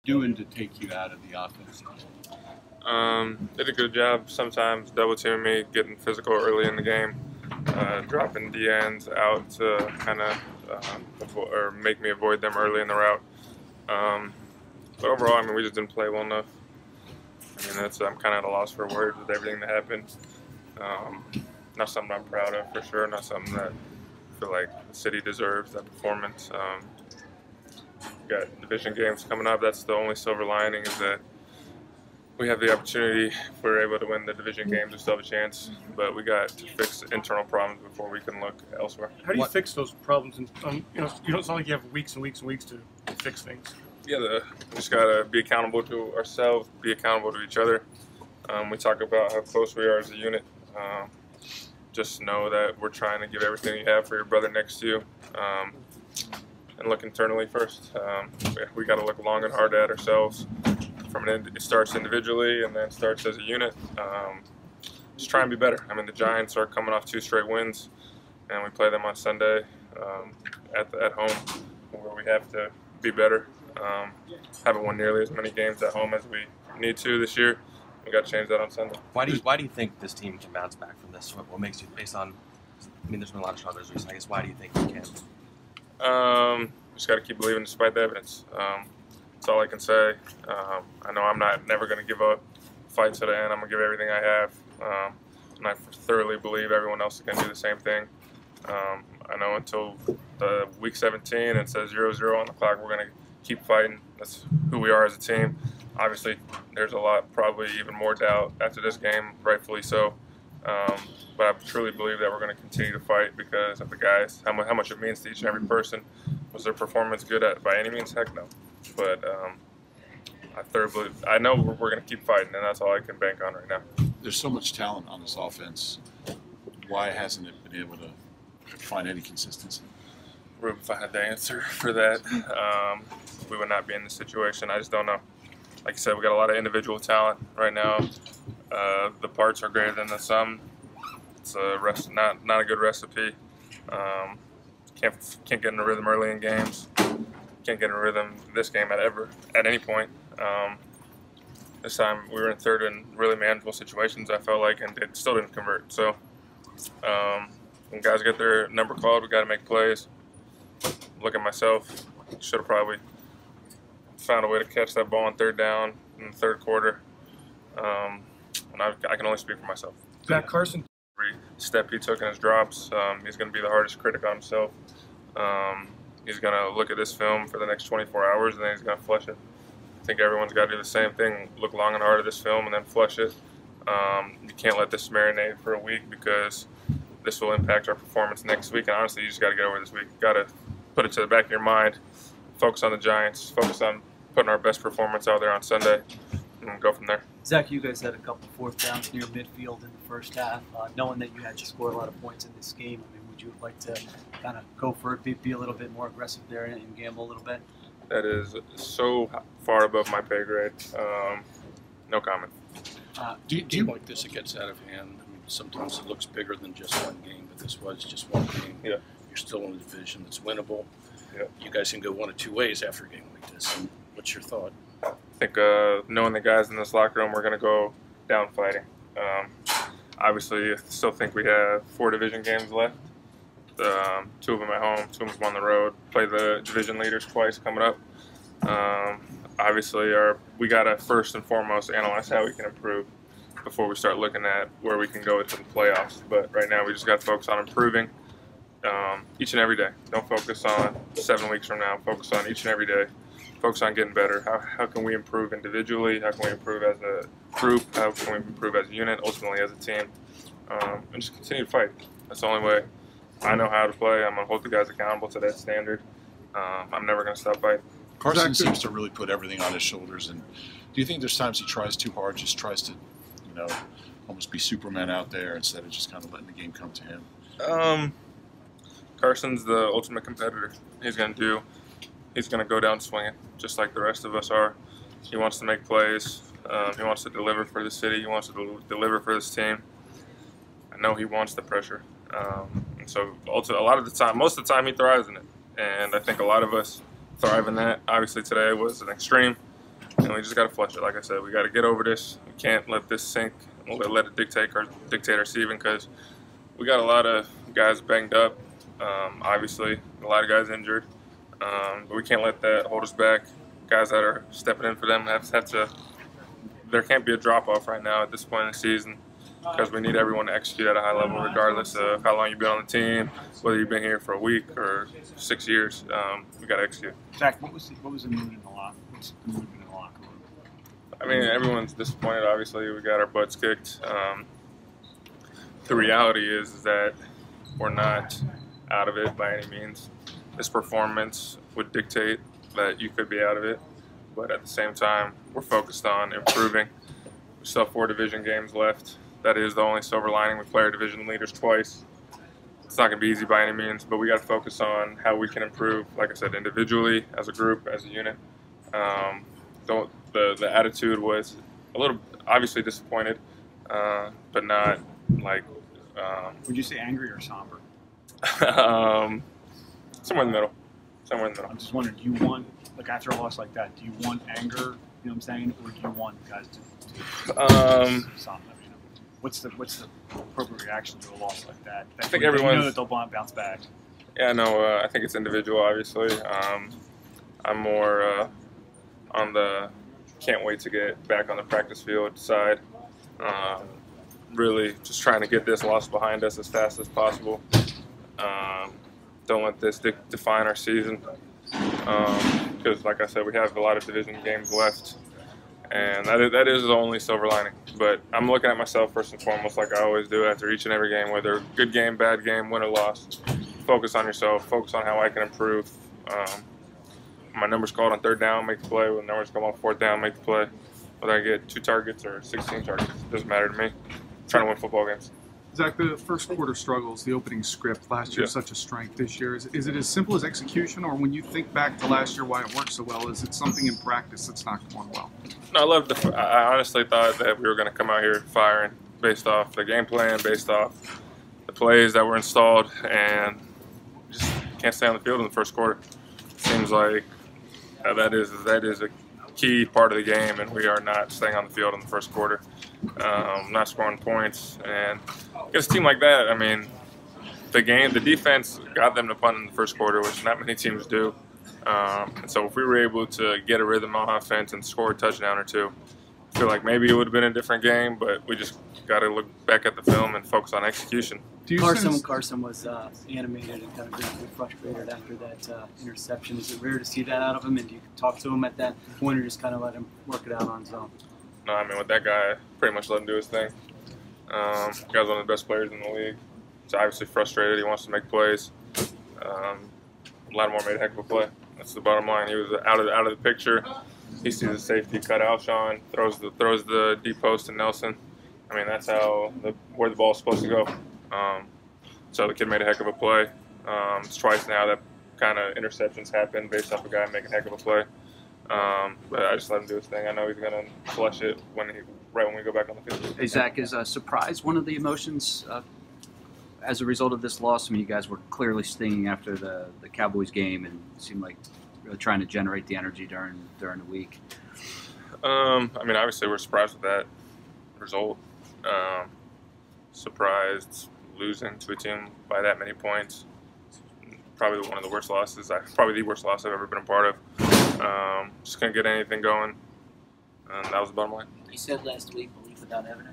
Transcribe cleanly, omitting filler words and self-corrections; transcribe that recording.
doing to take you out of the offense? Did a good job sometimes double teaming me, getting physical early in the game, dropping D ends out to kind of or make me avoid them early in the route. But overall, I mean, we just didn't play well enough. I mean, I'm kind of at a loss for words with everything that happened. Not something I'm proud of for sure. Not something that I feel like the city deserves, that performance. We got division games coming up. That's the only silver lining, is that we have the opportunity, if we're able to win the division games, we still have a chance. But we got to fix internal problems before we can look elsewhere. How do you fix those problems? And you don't sound like you have weeks and weeks and weeks to fix things. Yeah, we just gotta be accountable to ourselves, be accountable to each other. We talk about how close we are as a unit. Just know that we're trying to give everything you have for your brother next to you, and look internally first. We got to look long and hard at ourselves. It starts individually and then starts as a unit. Just try and be better. I mean, the Giants are coming off 2 straight wins, and we play them on Sunday at home, where we have to be better. Haven't won nearly as many games at home as we need to this year. We got to change that on Sunday. Why do you think this team can bounce back from this? What makes you, based on, I mean, there's been a lot of struggles recently. I guess, why do you think we can? Just got to keep believing despite the evidence. That's all I can say. I know I'm never going to give up, fight to the end. I'm going to give everything I have. And I thoroughly believe everyone else is going to do the same thing. I know until the week 17 and it says 0-0 on the clock, we're going to keep fighting. That's who we are as a team. Obviously, there's a lot, probably even more doubt after this game, rightfully so. But I truly believe that we're going to continue to fight because of the guys, how much it means to each and every person. Was their performance good by any means? Heck no. But I know we're going to keep fighting, and that's all I can bank on right now. There's so much talent on this offense. Why hasn't it been able to find any consistency? Rube, if I had the answer for that, we would not be in this situation. I just don't know. Like I said, we got a lot of individual talent right now. The parts are greater than the sum. It's not a good recipe. Can't get in a rhythm early in games. Can't get in a rhythm this game at any point. This time we were in third in really manageable situations, I felt like, and it still didn't convert. So when guys get their number called, we got to make plays. Look at myself. Should have probably found a way to catch that ball on third down in the third quarter. And I can only speak for myself. Zach Carson. Every step he took in his drops, he's going to be the hardest critic on himself. He's going to look at this film for the next 24 hours, and then he's going to flush it. I think everyone's got to do the same thing, look long and hard at this film and then flush it. You can't let this marinate for a week because this will impact our performance next week. And honestly, you just got to get over this week. You got to put it to the back of your mind, focus on the Giants, focus on putting our best performance out there on Sunday, and go from there. Zach, you guys had a couple fourth downs near midfield in the first half. Knowing that you had to score a lot of points in this game, I mean, would you like to kind of go for it, be a little bit more aggressive there and gamble a little bit? That is so far above my pay grade. No comment. Do you like this? It gets out of hand. I mean, sometimes it looks bigger than just one game, but this was just one game. Yeah. You're still in a division that's winnable. Yeah. You guys can go one of two ways after a game like this. What's your thought? I think knowing the guys in this locker room, we're going to go down fighting. Obviously, I still think we have 4 division games left. 2 of them at home, 2 of them on the road. Play the division leaders twice coming up. Obviously, we got to first and foremost analyze how we can improve before we start looking at where we can go to the playoffs. But right now, we just got to focus on improving each and every day. Don't focus on 7 weeks from now. Focus on each and every day. Focus on getting better. How can we improve individually? How can we improve as a group? How can we improve as a unit, ultimately as a team? And just continue to fight. That's the only way I know how to play. I'm going to hold the guys accountable to that standard. I'm never going to stop fighting. Carson seems to really put everything on his shoulders. And do you think there's times he tries too hard, just tries to, almost be Superman out there instead of just kind of letting the game come to him? Carson's the ultimate competitor. He's going to go down swinging, just like the rest of us are. He wants to make plays. He wants to deliver for the city. He wants to deliver for this team. I know he wants the pressure. And so most of the time he thrives in it. And I think a lot of us thrive in that. Obviously today was an extreme. and we just got to flush it. Like I said, we got to get over this. We can't let this sink and let it dictate our season, because we got a lot of guys banged up. Obviously, a lot of guys injured, but we can't let that hold us back. Guys that are stepping in for them have to. There can't be a drop off right now at this point in the season, because we need everyone to execute at a high level, regardless of how long you've been on the team, whether you've been here for a week or 6 years. We got to execute. Zach, what was the mood in the locker? What's the mood in the locker room? I mean, everyone's disappointed. Obviously, we got our butts kicked. The reality is that we're not out of it by any means. This performance would dictate that you could be out of it, but at the same time, we're focused on improving. We still have 4 division games left. That is the only silver lining. We play our division leaders twice. It's not going to be easy by any means, but we got to focus on how we can improve, like I said, individually, as a group, as a unit. The attitude was a little, obviously disappointed, but not like... Would you say angry or somber? Somewhere in the middle. Somewhere in the middle. I'm just wondering, do you want, like after a loss like that, do you want anger, you know what I'm saying, or do you want guys to somber? What's the appropriate reaction to a loss like that? I think you everyone's... know that they'll bounce back. Yeah, no, I think it's individual, obviously. I'm more on the can't wait to get back on the practice field side. Really just trying to get this loss behind us as fast as possible. Don't let this define our season, because, like I said, we have a lot of division games left, and that is the only silver lining. But I'm looking at myself first and foremost, like I always do after each and every game, whether good game, bad game, win or loss. Focus on yourself. Focus on how I can improve. My numbers called on 3rd down, make the play. When the numbers come on 4th down, make the play. Whether I get 2 targets or 16 targets, doesn't matter to me. I'm trying to win football games. Zach, the first quarter struggles, the opening script last year, such a strength this year. Is it as simple as execution, or when you think back to last year why it worked so well, is it something in practice that's not going well? No, I honestly thought that we were going to come out here firing based off the game plan, based off the plays that were installed, and just can't stay on the field in the first quarter. Seems like that is a key part of the game, and we are not staying on the field in the first quarter. Not scoring points, and against a team like that, I mean, the defense got them to punt in the first quarter, which not many teams do. And so if we were able to get a rhythm on offense and score a touchdown or 2, I feel like maybe it would have been a different game, but we just got to look back at the film and focus on execution. Carson was animated and kind of really frustrated after that interception. Is it rare to see that out of him, and do you talk to him at that point, or just kind of let him work it out on his own? No, I mean, with that guy, pretty much let him do his thing. The guy's one of the best players in the league. He's obviously frustrated. He wants to make plays. Lattimore made a heck of a play. That's the bottom line. He was out of the picture. He sees the safety cut Alshon, throws the deep post to Nelson. I mean, that's where the ball's supposed to go. So the kid made a heck of a play. It's twice now that kind of interceptions happen based off a guy making a heck of a play. But I just let him do his thing. I know he's going to flush it right when we go back on the field. Hey, Zach, is surprise one of the emotions as a result of this loss? I mean, you guys were clearly stinging after the Cowboys game, and it seemed like really trying to generate the energy during the week. I mean, obviously we're surprised with that result. Surprised losing to a team by that many points. Probably one of the worst losses. Probably the worst loss I've ever been a part of. Just couldn't get anything going, and that was the bottom line. You said last week, belief without evidence.